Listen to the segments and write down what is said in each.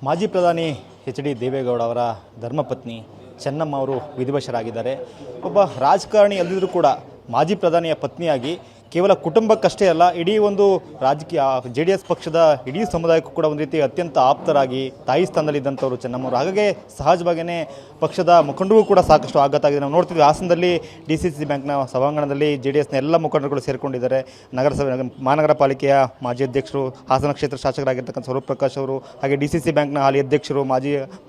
ಮಾಜಿ ಪ್ರಧಾನಿ H D Deve Gowda ಅವರ ಧರ್ಮಪತ್ನಿ ಚೆನ್ನಮ್ಮ ಅವರು ವಿಧಿವಶರಾಗಿದ್ದಾರೆ. ಒಬ್ಬ ರಾಜಕಾರಣಿ ಅಲ್ಲದಿದ್ದರೂ ಕೂಡ ಮಾಜಿ ಪ್ರಧಾನಿಯ ಪತ್ನಿಯಾಗಿ ಕೇವಲ ಕುಟುಂಬಕ್ಕಷ್ಟೇ ಅಲ್ಲ, ಇಡೀ ಒಂದು ರಾಜಕೀಯ JDS ಪಕ್ಷದ ಇಡೀ ಸಮುದಾಯಕ್ಕೂ ಕೂಡ ಒಂದು ರೀತಿ ಅತ್ಯಂತ ಆಪ್ತರಾಗಿ ತಾಯಿ ಸ್ಥಾನದಲ್ಲಿದ್ದಂಥವ್ರು ಚೆನ್ನಮ್ಮವರು. ಹಾಗಾಗಿ ಸಹಜವಾಗಿಯೇ ಪಕ್ಷದ ಮುಖಂಡರಿಗೂ ಕೂಡ ಸಾಕಷ್ಟು ಆಘಾತ ಆಗಿದೆ. ನಾವು ನೋಡ್ತಿದ್ವಿ ಹಾಸನದಲ್ಲಿ DCC ಬ್ಯಾಂಕ್ನ ಸಭಾಂಗಣದಲ್ಲಿ JDSನ ಎಲ್ಲ ಮುಖಂಡರುಗಳು ಸೇರಿಕೊಂಡಿದ್ದಾರೆ. ನಗರಸಭೆ ಮಹಾನಗರ ಪಾಲಿಕೆಯ ಮಾಜಿ ಅಧ್ಯಕ್ಷರು, ಹಾಸನ ಕ್ಷೇತ್ರ ಶಾಸಕರಾಗಿರ್ತಕ್ಕಂಥ ಸ್ವರೂಪ್ ಪ್ರಕಾಶ್ ಅವರು, ಹಾಗೆ DCC ಬ್ಯಾಂಕ್ನ ಹಾಲಿ ಅಧ್ಯಕ್ಷರು,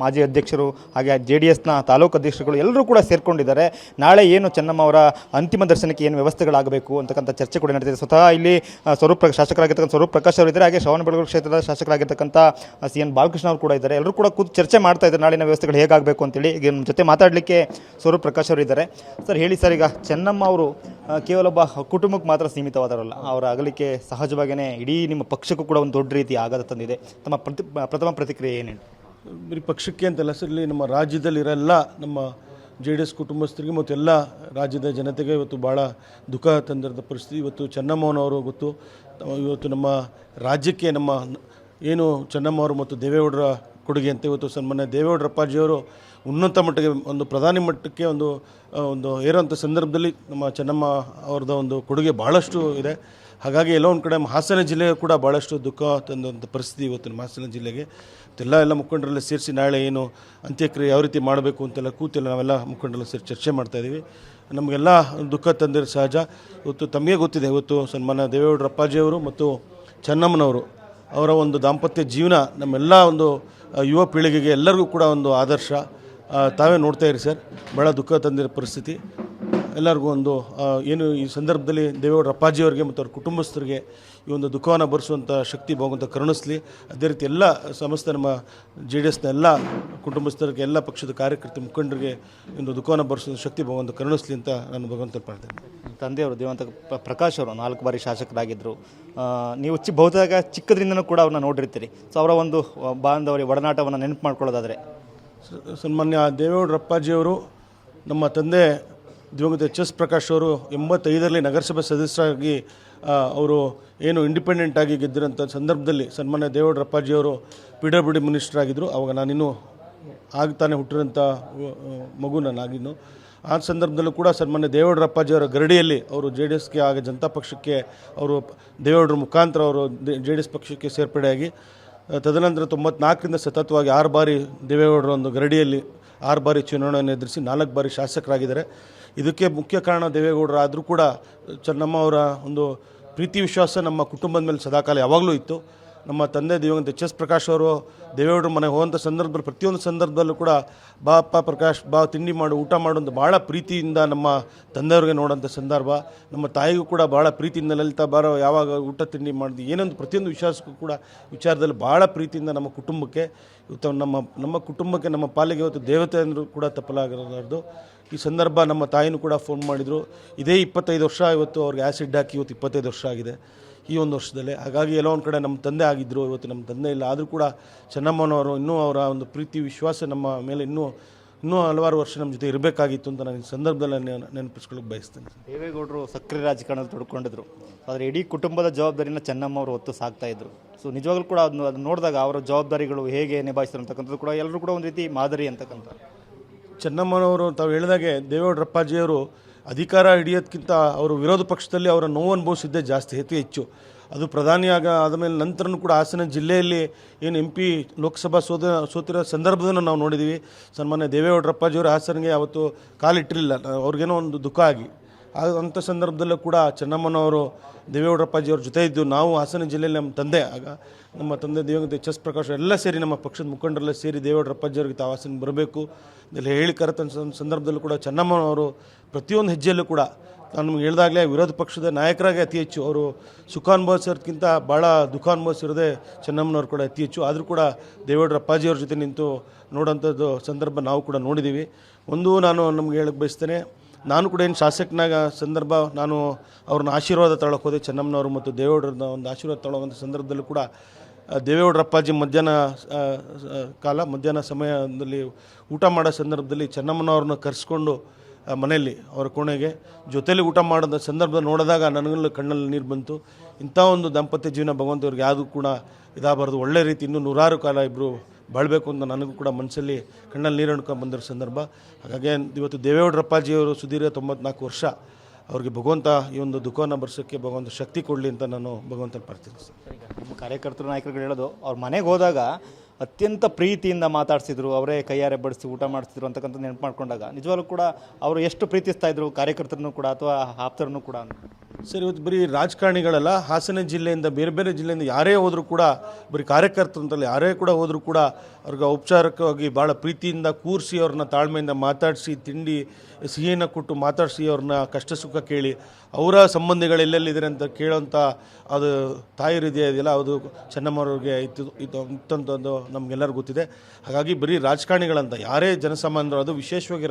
ಮಾಜಿ ಅಧ್ಯಕ್ಷರು, ಹಾಗೆ JDSನ ತಾಲೂಕು ಅಧ್ಯಕ್ಷರುಗಳು ಎಲ್ಲರೂ ಕೂಡ ಸೇರಿಕೊಂಡಿದ್ದಾರೆ. ನಾಳೆ ಏನು ಚೆನ್ನಮ್ಮ ಅವರ ಅಂತಿಮ ದರ್ಶನಕ್ಕೆ ಏನು ವ್ಯವಸ್ಥೆಗಳಾಗಬೇಕು ಅಂತಕ್ಕಂಥ ಚರ್ಚೆ ಕೂಡ ನಡೆದಿದೆ. ಸ್ವತಃ ಇಲ್ಲಿ ಶಾಸಕರಾಗಿರ್ತಕ್ಕಂಥ ಸ್ವರೂಪ್ ಪ್ರಕಾಶ್ ಅವರು ಇದ್ದಾರೆ, ಹಾಗೆ ಶ್ರವಣಬೆಳಗೊಳ ಕ್ಷೇತ್ರದ ಶಾಸಕರಾಗಿರ್ತಕ್ಕಂಥ CN ಬಾಲಕೃಷ್ಣ ಅವರು ಕೂಡ ಇದ್ದಾರೆ. ಎಲ್ಲರೂ ಕೂಡ ಕೂತು ಚರ್ಚೆ ಮಾಡ್ತಾ ಇದ್ದಾರೆ ನಾಳಿನ ವ್ಯವಸ್ಥೆಗಳು ಹೇಗಾಗಬೇಕು ಅಂತೇಳಿ. ಈಗ ನಮ್ಮ ಜೊತೆ ಮಾತಾಡಲಿಕ್ಕೆ ಸ್ವರೂಪ್ ಪ್ರಕಾಶ್ ಅವರು ಇದ್ದಾರೆ. ಸರ್ ಹೇಳಿ ಸರ್, ಈಗ ಚೆನ್ನಮ್ಮ ಅವರು ಕೇವಲ ಒಬ್ಬ ಕುಟುಂಬಕ್ಕೆ ಮಾತ್ರ ಸೀಮಿತವಾದವರಲ್ಲ, ಅವರ ಅಗಲಿಕೆ ಸಹಜವಾಗಿಯೇ ಇಡೀ ನಿಮ್ಮ ಪಕ್ಷಕ್ಕೂ ಕೂಡ ಒಂದು ದೊಡ್ಡ ರೀತಿ ಆಘಾತ ತಂದಿದೆ. ತಮ್ಮ ಪ್ರಥಮ ಪ್ರತಿಕ್ರಿಯೆ ಏನೇನು? ಬರೀ ಪಕ್ಷಕ್ಕೆ ಅಂತಲ್ಲ ಸರ್, ಇಲ್ಲಿ ನಮ್ಮ ರಾಜ್ಯದಲ್ಲಿರೆಲ್ಲ ನಮ್ಮ JDS ಕುಟುಂಬಸ್ಥರಿಗೆ ಮತ್ತು ಎಲ್ಲ ರಾಜ್ಯದ ಜನತೆಗೆ ಇವತ್ತು ಭಾಳ ದುಃಖ ತಂದಿರೋ ಪರಿಸ್ಥಿತಿ. ಇವತ್ತು ಚೆನ್ನಮ್ಮನವರು ಗೊತ್ತು, ಇವತ್ತು ನಮ್ಮ ರಾಜ್ಯಕ್ಕೆ ನಮ್ಮ ಏನು ಚೆನ್ನಮ್ಮವರು ಮತ್ತು ದೇವೇಗೌಡರ ಕೊಡುಗೆ ಅಂತ ಇವತ್ತು ಸನ್ಮಾನ್ಯ ದೇವೇಗೌಡರ ಅಪ್ಪಾಜಿಯವರು ಉನ್ನತ ಮಟ್ಟಿಗೆ ಒಂದು ಪ್ರಧಾನಿ ಮಟ್ಟಕ್ಕೆ ಒಂದು ಏರೋಂಥ ಸಂದರ್ಭದಲ್ಲಿ ನಮ್ಮ ಚೆನ್ನಮ್ಮ ಅವ್ರದ್ದು ಒಂದು ಕೊಡುಗೆ ಭಾಳಷ್ಟು ಇದೆ. ಹಾಗಾಗಿ ಎಲ್ಲೋ ಒಂದು ಕಡೆ ಹಾಸನ ಜಿಲ್ಲೆಗೆ ಕೂಡ ಭಾಳಷ್ಟು ದುಃಖ ತಂದಂಥ ಪರಿಸ್ಥಿತಿ ಇವತ್ತು ನಮ್ಮ ಹಾಸನ ಜಿಲ್ಲೆಗೆ. ಎಲ್ಲ ಮುಖಂಡರೆಲ್ಲ ಸೇರಿಸಿ ನಾಳೆ ಏನು ಅಂತ್ಯಕ್ರಿಯೆ ಯಾವ ರೀತಿ ಮಾಡಬೇಕು ಅಂತೆಲ್ಲ ಕೂತೆಲ್ಲ ನಾವೆಲ್ಲ ಮುಖಂಡರೆಲ್ಲ ಸೇರಿ ಚರ್ಚೆ ಮಾಡ್ತಾಯಿದ್ದೀವಿ. ನಮಗೆಲ್ಲ ದುಃಖ ತಂದಿರೋ ಸಹಜ. ಇವತ್ತು ತಮಗೆ ಗೊತ್ತಿದೆ, ಇವತ್ತು ಸನ್ಮಾನ್ಯ ದೇವೇಗೌಡರ ಅಪ್ಪಾಜಿಯವರು ಮತ್ತು ಚೆನ್ನಮ್ಮನವರು ಅವರ ಒಂದು ದಾಂಪತ್ಯ ಜೀವನ ನಮ್ಮೆಲ್ಲ ಒಂದು ಯುವ ಪೀಳಿಗೆಗೆ ಎಲ್ಲರಿಗೂ ಕೂಡ ಒಂದು ಆದರ್ಶ. ತಾವೇ ನೋಡ್ತಾ ಇರಿ ಸರ್, ಭಾಳ ದುಃಖ ತಂದಿರೋ ಪರಿಸ್ಥಿತಿ. ಎಲ್ಲರಿಗೂ ಒಂದು ಏನು ಈ ಸಂದರ್ಭದಲ್ಲಿ ದೇವೇಗೌಡರ ಅಪ್ಪಾಜಿಯವರಿಗೆ ಮತ್ತು ಅವ್ರ ಕುಟುಂಬಸ್ಥರಿಗೆ ಈ ಒಂದು ದುಃಖವನ್ನು ಭರಿಸುವಂಥ ಶಕ್ತಿ ಭಗವಂತ ಕರುಣಿಸಲಿ. ಅದೇ ರೀತಿ ಎಲ್ಲ ಸಮಸ್ತ ನಮ್ಮ JDSನ ಎಲ್ಲ ಕುಟುಂಬಸ್ಥರಿಗೆ, ಎಲ್ಲ ಪಕ್ಷದ ಕಾರ್ಯಕರ್ತ ಮುಖಂಡರಿಗೆ ಒಂದು ದುಃಖವನ್ನು ಭರಿಸುವಂಥ ಶಕ್ತಿ ಭಗವಂತ ಕರುಣಿಸಲಿ ಅಂತ ನಾನು ಭಗವಂತ ಪ್ರಾರ್ಥನೆ. ತಂದೆಯವರು ದಿವಂತ ಪ್ರಕಾಶ್ ಅವರು 4 ಬಾರಿ ಶಾಸಕರಾಗಿದ್ದರು. ನೀವು ಬಹುತೇಕ ಚಿಕ್ಕದ್ರಿಂದನೂ ಕೂಡ ಅವ್ರನ್ನ ನೋಡಿರ್ತೀರಿ. ಸೊ ಅವರ ಒಂದು ಬಾಂಧವ್ಯ ಒಡನಾಟವನ್ನು ನೆನಪು ಮಾಡ್ಕೊಳ್ಳೋದಾದರೆ, ಸನ್ಮಾನ್ಯ ದೇವೇಗೌಡರ ಅಪ್ಪಾಜಿಯವರು ನಮ್ಮ ತಂದೆ ದಿವಂಗತ HS ಪ್ರಕಾಶ್ ಅವರು 85ರಲ್ಲಿ ನಗರಸಭೆ ಸದಸ್ಯರಾಗಿ ಅವರು ಏನು ಇಂಡಿಪೆಂಡೆಂಟ್ ಆಗಿ ಗೆದ್ದಿರೋಂಥ ಸಂದರ್ಭದಲ್ಲಿ ಸನ್ಮಾನ್ಯ ದೇವೇಗೌಡರ ಅಪ್ಪಾಜಿಯವರು PWD ಮಿನಿಸ್ಟರ್ ಆಗಿದ್ದರು. ಆವಾಗ ನಾನಿನ್ನೂ ಆಗ್ತಾನೆ ಹುಟ್ಟಿರೋಂಥ ಮಗು ನಾನಾಗಿನ್ನು. ಆ ಸಂದರ್ಭದಲ್ಲೂ ಕೂಡ ಸನ್ಮಾನ್ಯ ದೇವೇಗೌಡರ ಅಪ್ಪಾಜಿಯವರ ಗರಡಿಯಲ್ಲಿ ಅವರು JDSಗೆ ಆಗ ಜನತಾ ಪಕ್ಷಕ್ಕೆ ಅವರು ದೇವೇಗೌಡರ ಮುಖಾಂತರ ಅವರು JDS ಪಕ್ಷಕ್ಕೆ ಸೇರ್ಪಡೆಯಾಗಿ ತದನಂತರ 94ರಿಂದ ಸತತವಾಗಿ 6 ಬಾರಿ ದೇವೇಗೌಡರ ಒಂದು ಗರಡಿಯಲ್ಲಿ 6 ಬಾರಿ ಚುನಾವಣೆಯನ್ನು ಎದುರಿಸಿ 4 ಬಾರಿ ಶಾಸಕರಾಗಿದ್ದಾರೆ. ಇದಕ್ಕೆ ಮುಖ್ಯ ಕಾರಣ ದೇವೇಗೌಡರು. ಆದರೂ ಕೂಡ ಚೆನ್ನಮ್ಮ ಅವರ ಒಂದು ಪ್ರೀತಿ ವಿಶ್ವಾಸ ನಮ್ಮ ಕುಟುಂಬದ ಮೇಲೆ ಸದಾಕಾಲ ಯಾವಾಗಲೂ ಇತ್ತು. ನಮ್ಮ ತಂದೆ ದಿವಂಗತ HS ಪ್ರಕಾಶ್ ಅವರು ದೇವೇಗೌಡರ ಮನೆಗೆ ಹೋಗುವಂಥ ಸಂದರ್ಭದಲ್ಲಿ ಪ್ರತಿಯೊಂದು ಸಂದರ್ಭದಲ್ಲೂ ಕೂಡ ಬಾ ಅಪ್ಪ ಪ್ರಕಾಶ್ ಬಾ ತಿಂಡಿ ಮಾಡು ಊಟ ಮಾಡು ಅಂತ ಭಾಳ ಪ್ರೀತಿಯಿಂದ ನಮ್ಮ ತಂದೆಯವ್ರಿಗೆ ನೋಡೋಂಥ ಸಂದರ್ಭ. ನಮ್ಮ ತಾಯಿಗೂ ಕೂಡ ಭಾಳ ಪ್ರೀತಿಯಿಂದ ಲಲಿತಾ ಬಾರೋ ಯಾವಾಗ ಊಟ ತಿಂಡಿ ಮಾಡಿದ್ವಿ ಏನೊಂದು ಪ್ರತಿಯೊಂದು ವಿಚಾರದಲ್ಲಿ ಭಾಳ ಪ್ರೀತಿಯಿಂದ ನಮ್ಮ ಕುಟುಂಬಕ್ಕೆ ಇವತ್ತು ನಮ್ಮ ಕುಟುಂಬಕ್ಕೆ ನಮ್ಮ ಪಾಲಿಗೆ ಇವತ್ತು ದೇವತೆ ಅಂದರೂ ಕೂಡ ತಪ್ಪಲಾಗಲಾರದು. ಈ ಸಂದರ್ಭ ನಮ್ಮ ತಾಯಿನೂ ಕೂಡ ಫೋನ್ ಮಾಡಿದರು. ಇದೇ 25 ವರ್ಷ ಇವತ್ತು ಅವ್ರಿಗೆ ಆ್ಯಸಿಡ್ ಹಾಕಿ ಇವತ್ತು 25 ವರ್ಷ ಆಗಿದೆ ಈ ಒಂದು ವರ್ಷದಲ್ಲೇ. ಹಾಗಾಗಿ ಎಲ್ಲೋ ಒಂದು ಕಡೆ ನಮ್ಮ ತಂದೆ ಆಗಿದ್ದರು, ಇವತ್ತು ನಮ್ಮ ತಂದೆ ಇಲ್ಲ. ಆದರೂ ಕೂಡ ಚೆನ್ನಮ್ಮನವರು ಇನ್ನೂ ಅವರ ಒಂದು ಪ್ರೀತಿ ವಿಶ್ವಾಸ ನಮ್ಮ ಮೇಲೆ ಇನ್ನೂ ಹಲವಾರು ವರ್ಷ ನಮ್ಮ ಜೊತೆ ಇರಬೇಕಾಗಿತ್ತು ಅಂತ ನಾನು ಈ ಸಂದರ್ಭದಲ್ಲಿ ನೆನಪಿಸ್ಕೊಳ್ಳೋಕೆ ಬಯಸ್ತೇನೆ. ದೇವೇಗೌಡರು ಸಕ್ರಿಯ ರಾಜಕಾರಣದಲ್ಲಿ ತೊಡ್ಕೊಂಡಿದ್ರು, ಆದರೆ ಇಡೀ ಕುಟುಂಬದ ಜವಾಬ್ದಾರಿನ ಚೆನ್ನಮ್ಮ ಅವರು ಹೊತ್ತು ಸಾಕ್ತಾಯಿದ್ರು. ಸೊ ನಿಜವಾಗ್ಲೂ ಕೂಡ ಅದನ್ನು ನೋಡಿದಾಗ ಅವರ ಜವಾಬ್ದಾರಿಗಳು ಹೇಗೆ ನಿಭಾಯಿಸ್ತಾರೆ ಅಂತಕ್ಕಂಥದ್ದು ಕೂಡ ಎಲ್ಲರೂ ಕೂಡ ಒಂದು ರೀತಿ ಮಾದರಿ ಅಂತಕ್ಕಂಥ. ಚೆನ್ನಮ್ಮನವರು ತಾವು ಹೇಳಿದಾಗೆ ದೇವೇಗೌಡರ ಅಪ್ಪಾಜಿಯವರು ಅಧಿಕಾರ ಹಿಡಿಯೋದಕ್ಕಿಂತ ಅವರು ವಿರೋಧ ಪಕ್ಷದಲ್ಲಿ ಅವರ ನೋವು ಅನುಭವಿಸಿದ್ದೇ ಜಾಸ್ತಿ ಹೆಚ್ಚು. ಅದು ಪ್ರಧಾನಿ ಆದಮೇಲೆ ನಂತರನೂ ಕೂಡ ಹಾಸನ ಜಿಲ್ಲೆಯಲ್ಲಿ ಏನು MP ಲೋಕಸಭಾ ಸೋತಿರೋ ಸಂದರ್ಭದನ್ನು ನಾವು ನೋಡಿದ್ದೀವಿ. ಸನ್ಮಾನ್ಯ ದೇವೇಗೌಡರ ಅಪ್ಪಾಜಿಯವರು ಹಾಸನಿಗೆ ಅವತ್ತು ಕಾಲಿಟ್ಟಿರಲಿಲ್ಲ, ಅವ್ರಿಗೇನೋ ಒಂದು ದುಃಖ ಆಗಿ. ಅಂಥ ಸಂದರ್ಭದಲ್ಲೂ ಕೂಡ ಚೆನ್ನಮ್ಮನವರು ದೇವೇಗೌಡರ ಅಪ್ಪಾಜಿಯವ್ರ ಜೊತೆ ಇದ್ದು ನಾವು ಹಾಸನ ಜಿಲ್ಲೆಯಲ್ಲಿ ನಮ್ಮ ತಂದೆ ದಿವಂಗತ HS ಪ್ರಕಾಶ್ ಎಲ್ಲ ಸೇರಿ ನಮ್ಮ ಪಕ್ಷದ ಮುಖಂಡರೆಲ್ಲ ಸೇರಿ ದೇವೇಗೌಡರ ಅಪ್ಪಾಜಿಯವ್ರಿಗೆ ತಾವು ಹಾಸನ ಬರಬೇಕು ಇದೆಲ್ಲ ಹೇಳಿ ಕರೆತ ಸಂದರ್ಭದಲ್ಲೂ ಕೂಡ ಚೆನ್ನಮ್ಮನವರು ಪ್ರತಿಯೊಂದು ಹೆಜ್ಜೆಯಲ್ಲೂ ಕೂಡ ನಾನು ನಿಮ್ಗೆ ಹೇಳಿದಾಗಲೇ ವಿರೋಧ ಪಕ್ಷದ ನಾಯಕರಾಗಿ ಅತಿ ಹೆಚ್ಚು ಅವರು ಸುಖ ಅನುಭವಿಸೋದಕ್ಕಿಂತ ಭಾಳ ದುಃಖ ಅನುಭವಿಸಿರೋದೇ ಚೆನ್ನಮ್ಮನವ್ರು ಕೂಡ ಅತಿ ಹೆಚ್ಚು. ಆದರೂ ಕೂಡ ದೇವೇಗೌಡರ ಅಪ್ಪಾಜಿಯವ್ರ ಜೊತೆ ನಿಂತು ನೋಡೋಂಥದ್ದು ಸಂದರ್ಭ ನಾವು ಕೂಡ ನೋಡಿದ್ದೀವಿ. ನಾನು ನಮ್ಗೆ ಹೇಳಕ್ಕೆ ಬಯಸ್ತೇನೆ, ನಾನು ಕೂಡ ಏನು ಶಾಸಕನಾಗ ಸಂದರ್ಭ ನಾನು ಅವ್ರನ್ನ ಆಶೀರ್ವಾದ ತಗೊಳ್ಳೋಕೆ ಹೋದೆ. ಚೆನ್ನಮ್ಮನವರು ಮತ್ತು ದೇವೇಗೌಡರನ್ನ ಒಂದು ಆಶೀರ್ವಾದ ತಗೊಳ್ಳೋವಂಥ ಸಂದರ್ಭದಲ್ಲೂ ಕೂಡ ದೇವೇಗೌಡರ ಅಪ್ಪಾಜಿ ಮಧ್ಯಾಹ್ನ ಸಮಯದಲ್ಲಿ ಊಟ ಮಾಡೋ ಸಂದರ್ಭದಲ್ಲಿ ಚೆನ್ನಮ್ಮನವ್ರನ್ನ ಕರೆಸ್ಕೊಂಡು ಮನೆಯಲ್ಲಿ ಅವರ ಕೋಣೆಗೆ ಜೊತೆಲಿ ಊಟ ಮಾಡೋದ ಸಂದರ್ಭ ನೋಡಿದಾಗ ನನಗಲ್ಲೂ ಕಣ್ಣಲ್ಲಿ ನೀರು ಬಂತು. ಇಂಥ ಒಂದು ದಾಂಪತ್ಯ ಜೀವನ ಭಗವಂತವ್ರಿಗೆ ಯಾವುದೂ ಕೂಡ ಇದಾಗಬಾರ್ದು, ಒಳ್ಳೆ ರೀತಿ ಇನ್ನೂ 100 ಕಾಲ ಇಬ್ಬರು ಬಾಳಬೇಕು ಅಂತ ನನಗೂ ಕೂಡ ಮನಸ್ಸಲ್ಲಿ ಕಣ್ಣಲ್ಲಿ ನೀರು ಹಣ್ಕೊಂಡು ಬಂದಿರೋ ಸಂದರ್ಭ. ಹಾಗಾಗಿ ಇವತ್ತು ದೇವೇಗೌಡರಪ್ಪಾಜಿಯವರು ಸುದೀರ್ಘ 94 ವರ್ಷ, ಅವ್ರಿಗೆ ಭಗವಂತ ಈ ಒಂದು ದುಃಖವನ್ನು ಬರ್ಸೋಕ್ಕೆ ಭಗವಂತ ಶಕ್ತಿ ಕೊಡಲಿ ಅಂತ ನಾನು ಭಗವಂತನ ಪ್ರಾರ್ಥಿಸ್ತೀನಿ ಸರ್. ನಿಮ್ಮ ಕಾರ್ಯಕರ್ತರು ನಾಯಕರುಗಳು ಹೇಳೋದು ಅವ್ರ ಮನೆಗೆ ಹೋದಾಗ ಅತ್ಯಂತ ಪ್ರೀತಿಯಿಂದ ಮಾತಾಡ್ಸಿದ್ರು, ಅವರೇ ಕೈಯಾರೆ ಬಡಿಸಿ ಊಟ ಮಾಡಿಸಿದ್ರು ಅಂತಕ್ಕಂಥ ನೆನಪು ಮಾಡ್ಕೊಂಡಾಗ ನಿಜವಾಗ್ಲೂ ಕೂಡ ಅವರು ಎಷ್ಟು ಪ್ರೀತಿಸ್ತಾ ಇದ್ರು ಕಾರ್ಯಕರ್ತರನ್ನು ಕೂಡ ಅಥವಾ ಆಪ್ತರನ್ನು ಕೂಡ ಅಂತ. ಸರ್, ಇವತ್ತು ಬರೀ ರಾಜಕಾರಣಿಗಳಲ್ಲ, ಹಾಸನ ಜಿಲ್ಲೆಯಿಂದ ಬೇರೆ ಬೇರೆ ಜಿಲ್ಲೆಯಿಂದ ಯಾರೇ ಹೋದರೂ ಕೂಡ, ಬರೀ ಕಾರ್ಯಕರ್ತರು ಅಂತಲ್ಲ, ಯಾರೇ ಕೂಡ ಹೋದರೂ ಕೂಡ ಅವ್ರಿಗೆ ಔಪಚಾರಿಕವಾಗಿ ಭಾಳ ಪ್ರೀತಿಯಿಂದ ಕೂರಿಸಿ ಅವ್ರನ್ನ ತಾಳ್ಮೆಯಿಂದ ಮಾತಾಡಿಸಿ, ತಿಂಡಿ ಸಿಹಿಯನ್ನು ಕೊಟ್ಟು ಮಾತಾಡಿಸಿ, ಅವ್ರನ್ನ ಕಷ್ಟ ಸುಖ ಕೇಳಿ, ಅವರ ಸಂಬಂಧಿಗಳು ಎಲ್ಲೆಲ್ಲಿದ್ದಾರೆ ಅಂತ ಕೇಳೋಂಥ ಅದು ತಾಯಿ ಹೃದಯ ಇದೆಯಲ್ಲ, ಅದು ಚೆನ್ನಮ್ಮವ್ರಿಗೆ ಇತ್ತಂಥದ್ದು ನಮಗೆಲ್ಲರಿಗೂ ಗೊತ್ತಿದೆ. ಹಾಗಾಗಿ ಬರೀ ರಾಜಕಾರಣಿಗಳಂತ ಯಾರೇ ಜನಸಾಮಾನ್ಯರು, ಅದು ವಿಶೇಷವಾಗಿ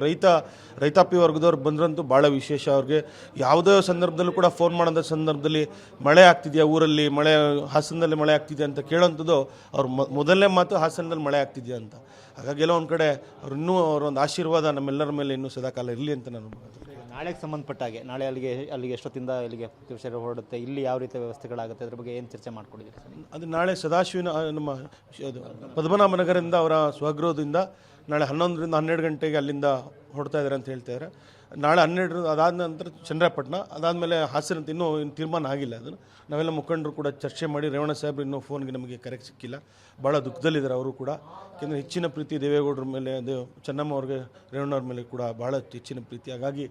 ರೈತಾಪಿ ವರ್ಗದವ್ರು ಬಂದ್ರಂತೂ ಭಾಳ ವಿಶೇಷ. ಅವ್ರಿಗೆ ಯಾವುದೇ ಸಂದರ್ಭದಲ್ಲೂ ಕೂಡ ಫೋನ್ ಮಾಡೋಂಥ ಸಂದರ್ಭದಲ್ಲಿ ಮಳೆ ಆಗ್ತಿದೆಯಾ ಊರಲ್ಲಿ, ಹಾಸನದಲ್ಲಿ ಮಳೆ ಆಗ್ತಿದೆಯಾ ಅಂತ ಕೇಳೋಂಥದ್ದು ಅವ್ರ ಮೊದಲನೇ ಮಾತು ಹಾಸನದಲ್ಲಿ ಮಳೆ ಆಗ್ತಿದೆಯಾ ಅಂತ. ಹಾಗಾಗಿ ಎಲ್ಲ ಒಂದು ಕಡೆ ಅವ್ರು ಇನ್ನೂ ಅವರೊಂದು ಆಶೀರ್ವಾದ ನಮ್ಮೆಲ್ಲರ ಮೇಲೆ ಇನ್ನೂ ಸದಾಕಾಲ ಇರಲಿ ಅಂತ ನಾನು. ನಾಳೆಗೆ ಸಂಬಂಧಪಟ್ಟ ಹಾಗೆ ನಾಳೆ ಅಲ್ಲಿಗೆ ಎಷ್ಟೊತ್ತಿಂದ ಇಲ್ಲಿಗೆ ಶಿವಶರೀರ ಹೊರಡುತ್ತೆ, ಇಲ್ಲಿ ಯಾವ ರೀತಿಯ ವ್ಯವಸ್ಥೆಗಳಾಗುತ್ತೆ, ಅದ್ರ ಬಗ್ಗೆ ಏನು ಚರ್ಚೆ ಮಾಡ್ಕೊಂಡಿದ್ದೀರಿ ಸರ್? ಅದು ನಾಳೆ ಸದಾಶಿವನ ನಮ್ಮ ಪದ್ಮನಾಭನಗರದಿಂದ ಅವರ ಸ್ವಗೃಹದಿಂದ ನಾಳೆ 11ರಿಂದ 12 ಗಂಟೆಗೆ ಅಲ್ಲಿಂದ ಹೊರಡ್ತಾ ಇದ್ದಾರೆ ಅಂತ ಹೇಳ್ತಾಯಿದ್ದಾರೆ. ನಾಳೆ 12 ಅದಾದ ನಂತರ ಚನ್ನರಾಯಪಟ್ಟಣ, ಅದಾದಮೇಲೆ ಹಾಸನ ಅಂತ ಇನ್ನೂ ತೀರ್ಮಾನ ಆಗಿಲ್ಲ. ಅದನ್ನು ನಾವೆಲ್ಲ ಮುಖಂಡರು ಕೂಡ ಚರ್ಚೆ ಮಾಡಿ, ರೇವಣ್ಣ ಸಾಹೇಬ್ರು ಇನ್ನೂ ಫೋನ್ಗೆ ನಮಗೆ ಕರೆಕ್ಟ್ ಸಿಕ್ಕಿಲ್ಲ, ಭಾಳ ದುಃಖದಲ್ಲಿದ್ದಾರೆ ಅವರು ಕೂಡ. ಯಾಕೆಂದರೆ ಹೆಚ್ಚಿನ ಪ್ರೀತಿ ದೇವೇಗೌಡರ ಮೇಲೆ, ಅದು ಚೆನ್ನಮ್ಮ ಅವ್ರಿಗೆ, ರೇವಣ್ಣವ್ರ ಮೇಲೆ ಕೂಡ ಭಾಳ ಹೆಚ್ಚಿನ ಪ್ರೀತಿ. ಹಾಗಾಗಿ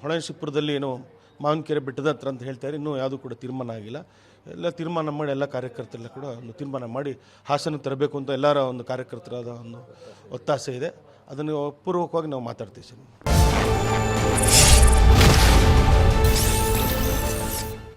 ಹೊಳೆನರಸೀಪುರದಲ್ಲಿ ಏನೋ ಮಾವಿನಕೆರೆ ಬೆಟ್ಟದ ಹತ್ರ ಅಂತ ಹೇಳ್ತಾರೆ, ಇನ್ನೂ ಯಾವುದೂ ಕೂಡ ತೀರ್ಮಾನ ಆಗಿಲ್ಲ. ಎಲ್ಲ ತೀರ್ಮಾನ ಮಾಡಿ ಎಲ್ಲ ಕಾರ್ಯಕರ್ತರೆಲ್ಲ ಕೂಡ ಒಂದು ತೀರ್ಮಾನ ಮಾಡಿ ಹಾಸನಕ್ಕೆ ತರಬೇಕು ಅಂತ ಎಲ್ಲರ ಒಂದು ಕಾರ್ಯಕರ್ತರಾದ ಒಂದು ಒತ್ತಾಸೆ ಇದೆ. ಅದನ್ನು ಪೂರ್ವಕವಾಗಿ ನಾವು ಮಾತಾಡ್ತೀವಿ ಸರ್.